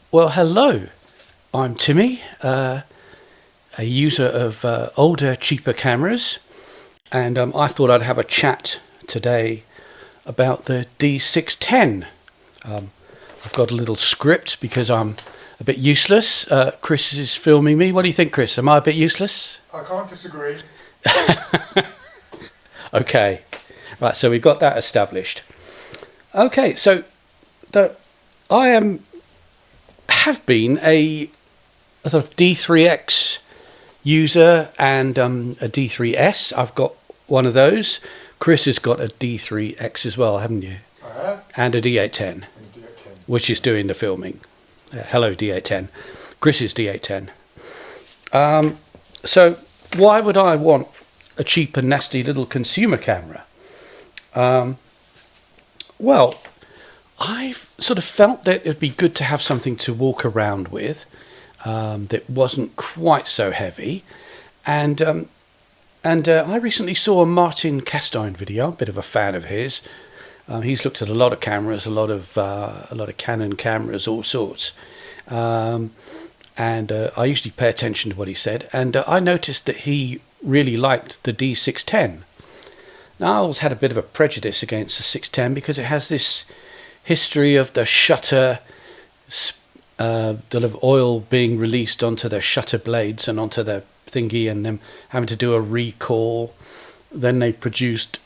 Well, hello. I'm Timmy, a user of older, cheaper cameras, and I thought I'd have a chat today about the D610. I've got a little script because I'm a bit useless. Chris is filming me. What do you think, Chris? Am I a bit useless? I can't disagree. Okay, right. So we've got that established. Okay, so I have been a sort of D3X user and a D3S. I've got one of those. Chris has got a D3X as well, haven't you? I have. And a D810, which is doing the filming. Hello, D810. Chris's D810. So why would I want a cheap and nasty little consumer camera? Well, I've sort of felt that it'd be good to have something to walk around with that wasn't quite so heavy. And I recently saw a Martin Castein video. I'm a bit of a fan of his. He's looked at a lot of cameras, a lot of Canon cameras, all sorts. And I usually pay attention to what he said. And I noticed that he really liked the D610. Now, I always had a bit of a prejudice against the 610 because it has this history of the shutter, of oil being released onto the shutter blades and onto the thingy, and them having to do a recall. Then they produced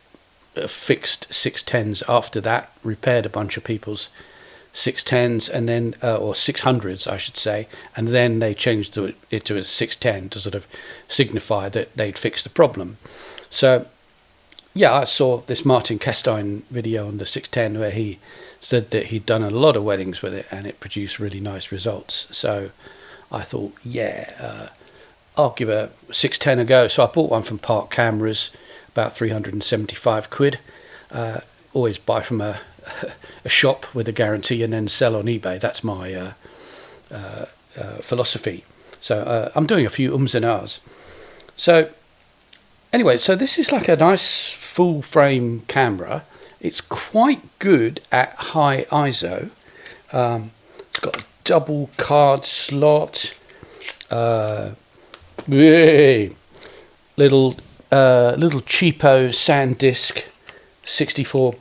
fixed 610s after that, repaired a bunch of people's 610s, and then or 600s, I should say, and then they changed it to a 610 to sort of signify that they'd fixed the problem. So, yeah, I saw this Martin Castein video on the 610 where he said that he'd done a lot of weddings with it and it produced really nice results. So I thought, yeah, I'll give a 610 a go. So I bought one from Park Cameras, about 375 quid. Always buy from a shop with a guarantee and then sell on eBay. That's my philosophy. So I'm doing a few ums and ahs. So anyway, so this is like a nice full frame camera. It's quite good at high ISO. It's got a double card slot. Little cheapo SanDisk 64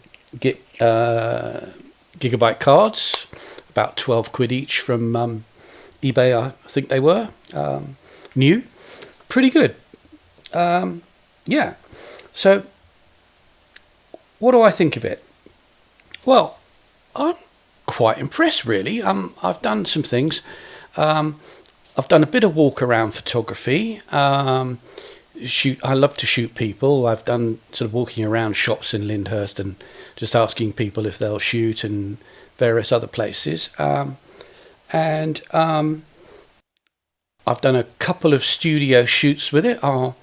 gigabyte cards, about 12 quid each from eBay. I think they were new, pretty good. Yeah. So, what do I think of it? Well, I'm quite impressed, really. I've done some things. I've done a bit of walk-around photography. I love to shoot people. I've done sort of walking around shops in Lyndhurst and just asking people if they'll shoot, and various other places. I've done a couple of studio shoots with it. I'll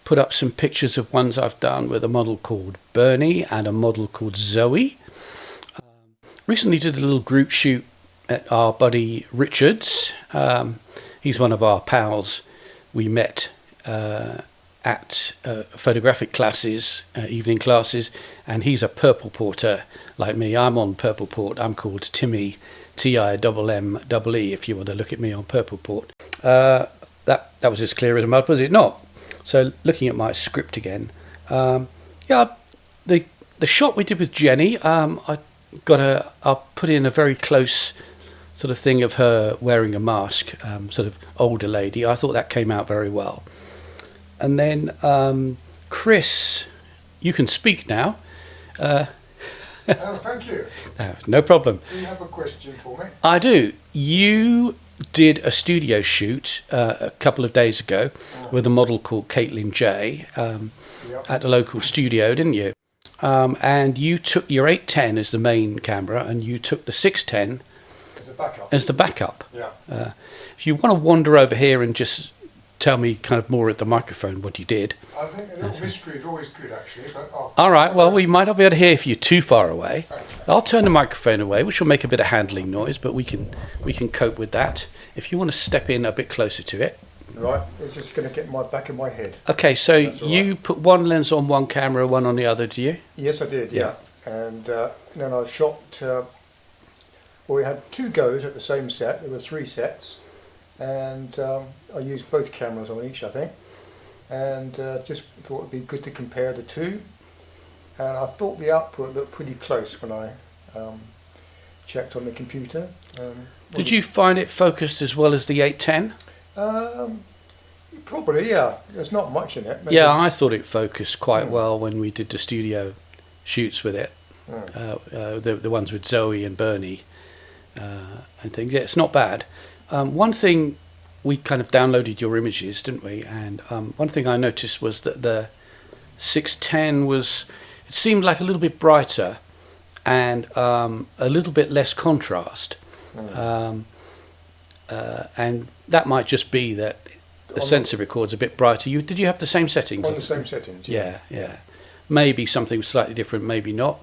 put up some pictures of ones I've done with a model called Bernie and a model called Zoe. Recently did a little group shoot at our buddy Richard's. He's one of our pals. We met at photographic classes, evening classes, and he's a purple porter like me. I'm on purple port. I'm called Timmy, TIMME, if you want to look at me on purple port. That was as clear as a mud, was it not? So looking at my script again, the shot we did with Jenny, I'll put in a very close sort of thing of her wearing a mask, sort of older lady. I thought that came out very well. And then Chris, you can speak now. Oh, thank you. No problem. Do you have a question for me? I do. You did a studio shoot a couple of days ago with a model called Caitlin J at the local studio, didn't you? And you took your 810 as the main camera, and you took the 610 as the backup. Yeah. If you want to wander over here and just tell me kind of more at the microphone what you did. I think a little mystery is always good, actually. But all right, well, we might not be able to hear if you're too far away. I'll turn the microphone away, which will make a bit of handling noise, but we can cope with that. If you want to step in a bit closer to it. Right, it's just going to get my back in my head. Okay, so you put one lens on one camera, one on the other, do you? Yes, I did, yeah. And then I shot Well, we had 2 goes at the same set. There were 3 sets, and I used both cameras on each, I think, and just thought it'd be good to compare the two. And I thought the output looked pretty close when I checked on the computer. Did you find it focused as well as the 810? Probably, yeah. There's not much in it. Maybe. Yeah, I thought it focused quite well when we did the studio shoots with it. The ones with Zoe and Bernie and things. Yeah, it's not bad. One thing, we kind of downloaded your images, didn't we? And one thing I noticed was that the 610 was, it seemed like a little bit brighter and a little bit less contrast. And that might just be that the sensor records a bit brighter. Did you have the same settings? On the same settings, yeah. Yeah. Maybe something slightly different, maybe not.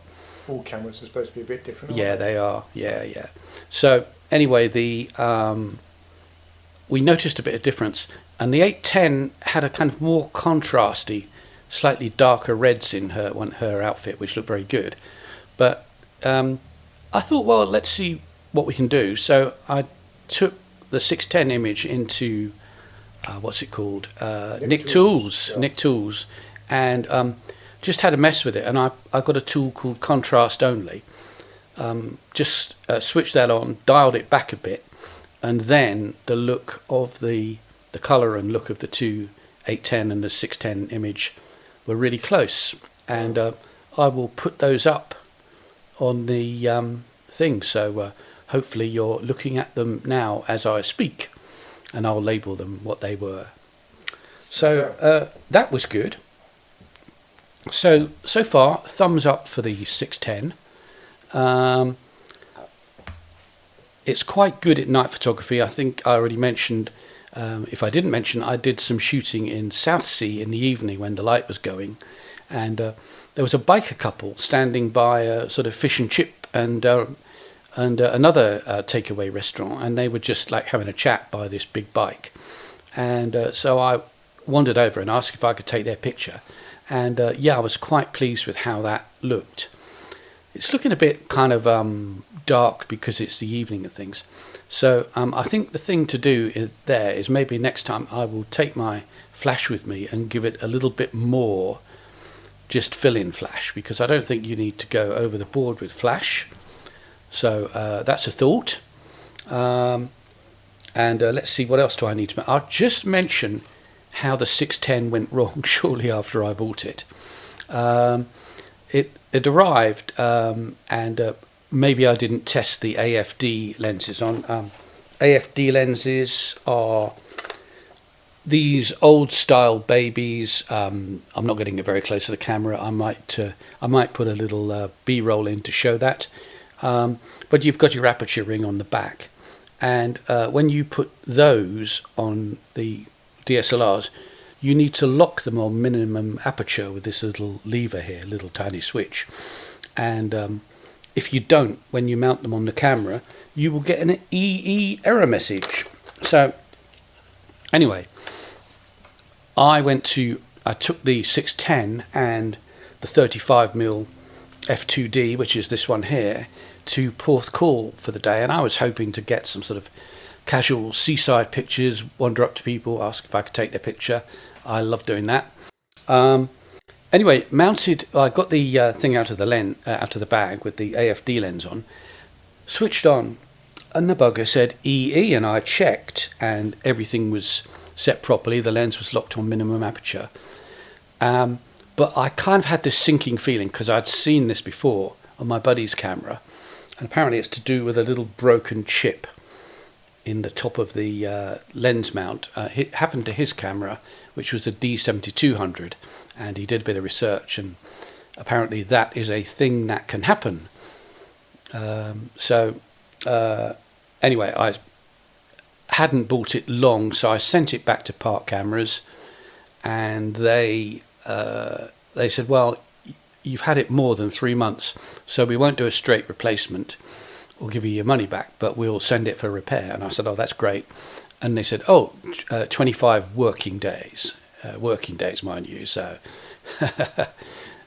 All cameras are supposed to be a bit different. Yeah, they are. Yeah. So anyway, we noticed a bit of difference, and the 810 had a kind of more contrasty, slightly darker reds in her outfit, which looked very good. But I thought, well, let's see what we can do. So I took the 610 image into what's it called? Nick Tools. Yeah. Nick Tools, and just had a mess with it. And I got a tool called Contrast Only. Just switched that on, dialed it back a bit, and then the look of the colour and look of the two 810 and the 610 image were really close. And I will put those up on the thing. So hopefully you're looking at them now as I speak, and I'll label them what they were. So that was good. So far, thumbs up for the 610. It's quite good at night photography. I think I already mentioned, if I didn't mention, I did some shooting in Southsea in the evening when the light was going, and there was a biker couple standing by a sort of fish and chip and another takeaway restaurant, and they were just like having a chat by this big bike. And so I wandered over and asked if I could take their picture. And yeah, I was quite pleased with how that looked. It's looking a bit kind of dark because it's the evening of things. So I think the thing to do there is maybe next time I will take my flash with me and give it a little bit more just fill-in flash, because I don't think you need to go over the board with flash. So that's a thought. And let's see, what else do I need to I'll just mention how the 610 went wrong shortly after I bought it. It arrived, and maybe I didn't test the AFD lenses on. AFD lenses are these old style babies. I'm not getting it very close to the camera. I might put a little B-roll in to show that. But you've got your aperture ring on the back, and when you put those on the DSLRs, you need to lock them on minimum aperture with this little lever here, little tiny switch. And if you don't, when you mount them on the camera, you will get an EE error message. So anyway, I took the 610 and the 35mm f2D, which is this one here, to Porthcawl for the day, and I was hoping to get some sort of casual seaside pictures, wander up to people, ask if I could take their picture. I love doing that. Anyway, I got the thing out of the bag with the AFD lens on, switched on, and the bugger said EE, and I checked, and everything was set properly. The lens was locked on minimum aperture. But I kind of had this sinking feeling because I'd seen this before on my buddy's camera, and apparently it's to do with a little broken chip in the top of the lens mount. It happened to his camera, which was a D610, and he did a bit of research, and apparently that is a thing that can happen. Anyway, I hadn't bought it long, so I sent it back to Park Cameras, and they said, well, you've had it more than 3 months, so we won't do a straight replacement. We'll give you your money back, but we'll send it for repair. And I said, oh, that's great. And they said, 25 working days. Working days, mind you, so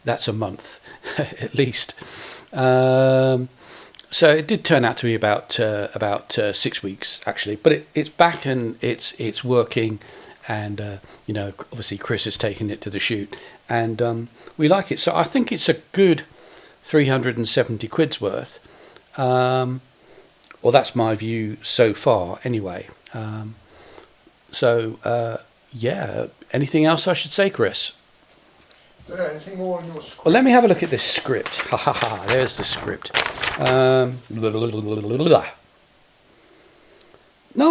that's a month at least. So So it did turn out to be about 6 weeks actually, but it's back and it's working, and you know, obviously Chris has taken it to the shoot, and we like it. So I think it's a good 370 quid's worth. Well, that's my view so far anyway. Yeah, anything else I should say, Chris? Anything more on your script? Well, let me have a look at this script. Ha ha ha, there's the script. No,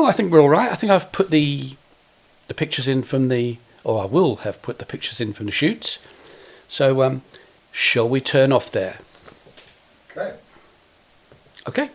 I think we're all right. I think I've put the pictures in from the, or I will have put the pictures in from the shoots. So shall we turn off there? Okay. Okay.